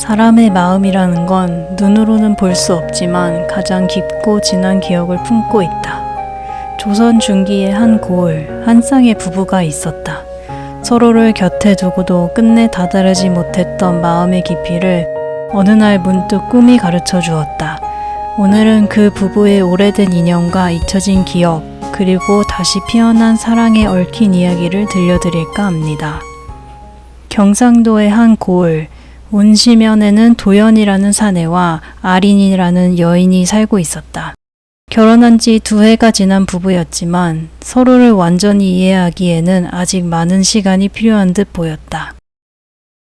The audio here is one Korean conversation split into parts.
사람의 마음이라는 건 눈으로는 볼 수 없지만 가장 깊고 진한 기억을 품고 있다. 조선 중기의 한 고을, 한 쌍의 부부가 있었다. 서로를 곁에 두고도 끝내 다다르지 못했던 마음의 깊이를 어느 날 문득 꿈이 가르쳐 주었다. 오늘은 그 부부의 오래된 인연과 잊혀진 기억, 그리고 다시 피어난 사랑에 얽힌 이야기를 들려드릴까 합니다. 경상도의 한 고을, 운시면에는 도연이라는 사내와 아린이라는 여인이 살고 있었다. 결혼한 지 2해가 지난 부부였지만 서로를 완전히 이해하기에는 아직 많은 시간이 필요한 듯 보였다.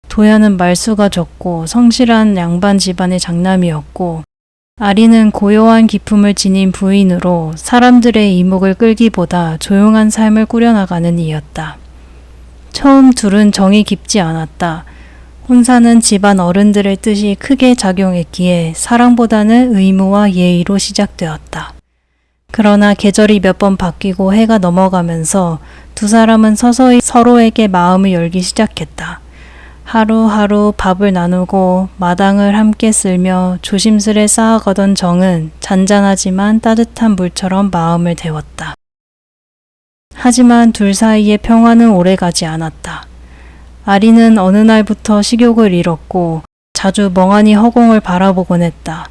도연은 말수가 적고 성실한 양반 집안의 장남이었고, 아린은 고요한 기품을 지닌 부인으로 사람들의 이목을 끌기보다 조용한 삶을 꾸려나가는 이였다. 처음 둘은 정이 깊지 않았다. 혼사는 집안 어른들의 뜻이 크게 작용했기에 사랑보다는 의무와 예의로 시작되었다. 그러나 계절이 몇 번 바뀌고 해가 넘어가면서 두 사람은 서서히 서로에게 마음을 열기 시작했다. 하루하루 밥을 나누고 마당을 함께 쓸며 조심스레 쌓아가던 정은 잔잔하지만 따뜻한 물처럼 마음을 데웠다. 하지만 둘 사이의 평화는 오래가지 않았다. 아리는 어느 날부터 식욕을 잃었고 자주 멍하니 허공을 바라보곤 했다.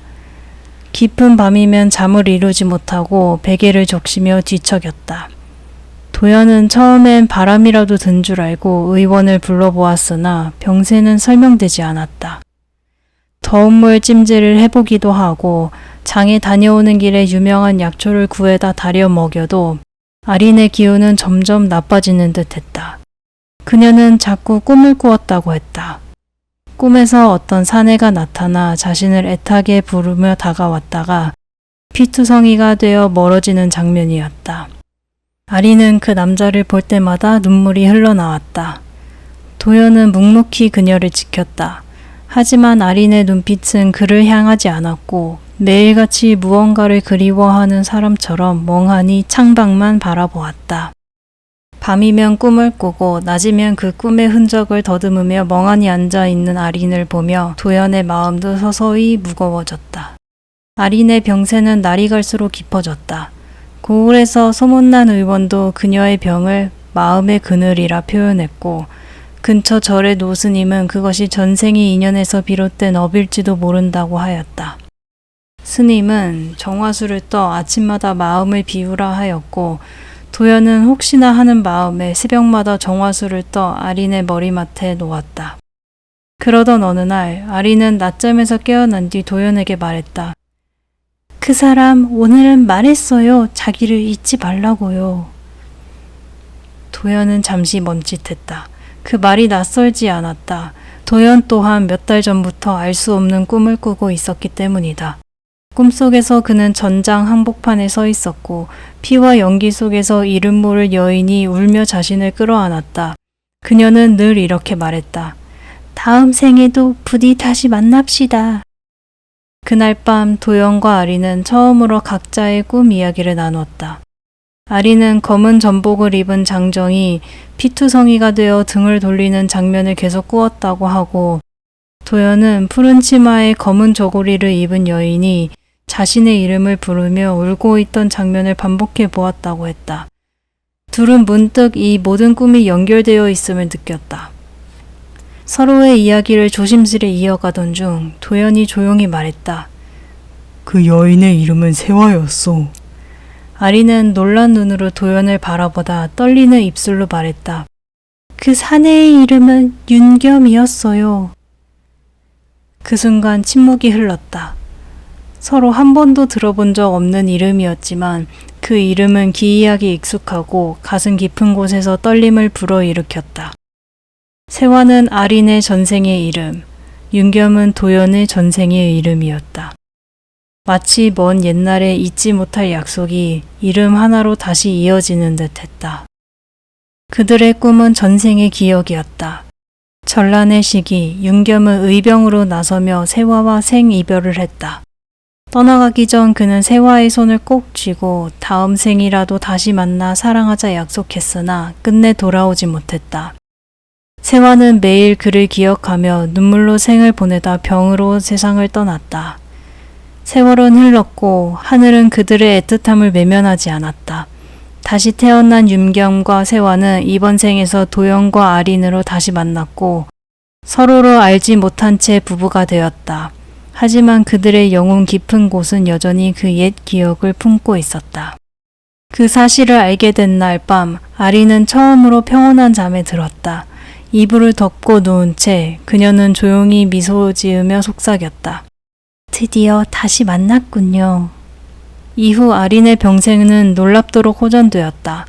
깊은 밤이면 잠을 이루지 못하고 베개를 적시며 뒤척였다. 도연은 처음엔 바람이라도 든 줄 알고 의원을 불러보았으나 병세는 설명되지 않았다. 더운 물 찜질을 해보기도 하고 장에 다녀오는 길에 유명한 약초를 구해다 다려 먹여도 아린의 기운은 점점 나빠지는 듯 했다. 그녀는 자꾸 꿈을 꾸었다고 했다. 꿈에서 어떤 사내가 나타나 자신을 애타게 부르며 다가왔다가 피투성이가 되어 멀어지는 장면이었다. 아리는 그 남자를 볼 때마다 눈물이 흘러나왔다. 도연은 묵묵히 그녀를 지켰다. 하지만 아린의 눈빛은 그를 향하지 않았고 매일같이 무언가를 그리워하는 사람처럼 멍하니 창밖만 바라보았다. 밤이면 꿈을 꾸고 낮이면 그 꿈의 흔적을 더듬으며 멍하니 앉아있는 아린을 보며 도연의 마음도 서서히 무거워졌다. 아린의 병세는 날이 갈수록 깊어졌다. 고을에서 소문난 의원도 그녀의 병을 마음의 그늘이라 표현했고, 근처 절의 노스님은 그것이 전생의 인연에서 비롯된 업일지도 모른다고 하였다. 스님은 정화수를 떠 아침마다 마음을 비우라 하였고, 도연은 혹시나 하는 마음에 새벽마다 정화수를 떠 아린의 머리맡에 놓았다. 그러던 어느 날 아린은 낮잠에서 깨어난 뒤 도연에게 말했다. 그 사람 오늘은 말했어요. 자기를 잊지 말라고요. 도연은 잠시 멈칫했다. 그 말이 낯설지 않았다. 도연 또한 몇 달 전부터 알 수 없는 꿈을 꾸고 있었기 때문이다. 꿈속에서 그는 전장 항복판에 서 있었고 피와 연기 속에서 이름 모를 여인이 울며 자신을 끌어안았다. 그녀는 늘 이렇게 말했다. 다음 생에도 부디 다시 만납시다. 그날 밤 도연과 아리는 처음으로 각자의 꿈 이야기를 나눴다. 아리는 검은 전복을 입은 장정이 피투성이가 되어 등을 돌리는 장면을 계속 꾸었다고 하고, 도연은 푸른 치마에 검은 저고리를 입은 여인이 자신의 이름을 부르며 울고 있던 장면을 반복해 보았다고 했다. 둘은 문득 이 모든 꿈이 연결되어 있음을 느꼈다. 서로의 이야기를 조심스레 이어가던 중 도연이 조용히 말했다. 그 여인의 이름은 세화였소. 아리는 놀란 눈으로 도연을 바라보다 떨리는 입술로 말했다. 그 사내의 이름은 윤겸이었어요. 그 순간 침묵이 흘렀다. 서로 한 번도 들어본 적 없는 이름이었지만 그 이름은 기이하게 익숙하고 가슴 깊은 곳에서 떨림을 불어일으켰다. 세화는 아린의 전생의 이름, 윤겸은 도연의 전생의 이름이었다. 마치 먼 옛날에 잊지 못할 약속이 이름 하나로 다시 이어지는 듯 했다. 그들의 꿈은 전생의 기억이었다. 전란의 시기, 윤겸은 의병으로 나서며 세화와 생이별을 했다. 떠나가기 전 그는 세화의 손을 꼭 쥐고 다음 생이라도 다시 만나 사랑하자 약속했으나 끝내 돌아오지 못했다. 세화는 매일 그를 기억하며 눈물로 생을 보내다 병으로 세상을 떠났다. 세월은 흘렀고 하늘은 그들의 애틋함을 외면하지 않았다. 다시 태어난 윤겸과 세화는 이번 생에서 도연과 아린으로 다시 만났고 서로를 알지 못한 채 부부가 되었다. 하지만 그들의 영혼 깊은 곳은 여전히 그 옛 기억을 품고 있었다. 그 사실을 알게 된 날 밤 아린은 처음으로 평온한 잠에 들었다. 이불을 덮고 누운 채 그녀는 조용히 미소 지으며 속삭였다. 드디어 다시 만났군요. 이후 아린의 병세는 놀랍도록 호전되었다.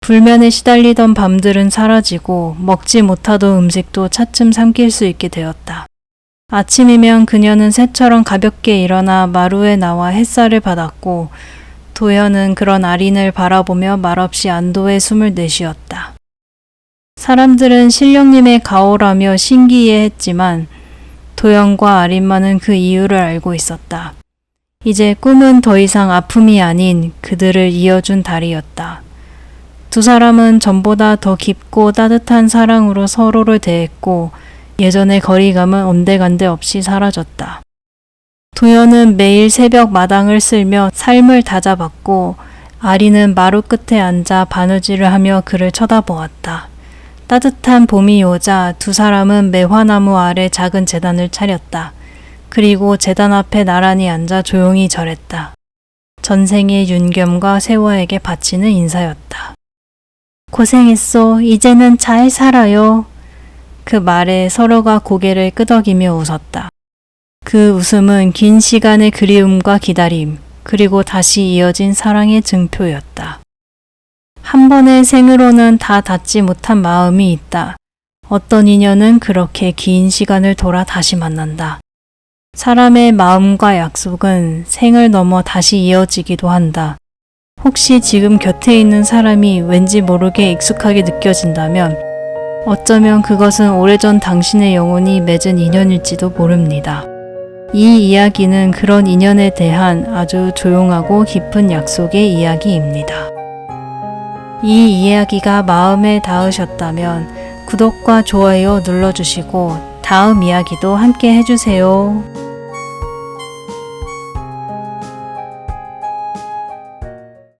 불면에 시달리던 밤들은 사라지고 먹지 못하던 음식도 차츰 삼킬 수 있게 되었다. 아침이면 그녀는 새처럼 가볍게 일어나 마루에 나와 햇살을 받았고 도연은 그런 아린을 바라보며 말없이 안도의 숨을 내쉬었다. 사람들은 신령님의 가오라며 신기해했지만 도연과 아린만은 그 이유를 알고 있었다. 이제 꿈은 더 이상 아픔이 아닌 그들을 이어준 달이었다. 두 사람은 전보다 더 깊고 따뜻한 사랑으로 서로를 대했고 예전의 거리감은 온데간데 없이 사라졌다. 도연은 매일 새벽 마당을 쓸며 삶을 다잡았고 아린은 마루 끝에 앉아 바느질을 하며 그를 쳐다보았다. 따뜻한 봄이 오자 두 사람은 매화나무 아래 작은 제단을 차렸다. 그리고 제단 앞에 나란히 앉아 조용히 절했다. 전생의 윤겸과 세화에게 바치는 인사였다. 고생했어. 이제는 잘 살아요. 그 말에 서로가 고개를 끄덕이며 웃었다. 그 웃음은 긴 시간의 그리움과 기다림, 그리고 다시 이어진 사랑의 증표였다. 한 번의 생으로는 다 닿지 못한 마음이 있다. 어떤 인연은 그렇게 긴 시간을 돌아 다시 만난다. 사람의 마음과 약속은 생을 넘어 다시 이어지기도 한다. 혹시 지금 곁에 있는 사람이 왠지 모르게 익숙하게 느껴진다면 어쩌면 그것은 오래전 당신의 영혼이 맺은 인연일지도 모릅니다. 이 이야기는 그런 인연에 대한 아주 조용하고 깊은 약속의 이야기입니다. 이 이야기가 마음에 닿으셨다면 구독과 좋아요 눌러주시고 다음 이야기도 함께 해주세요.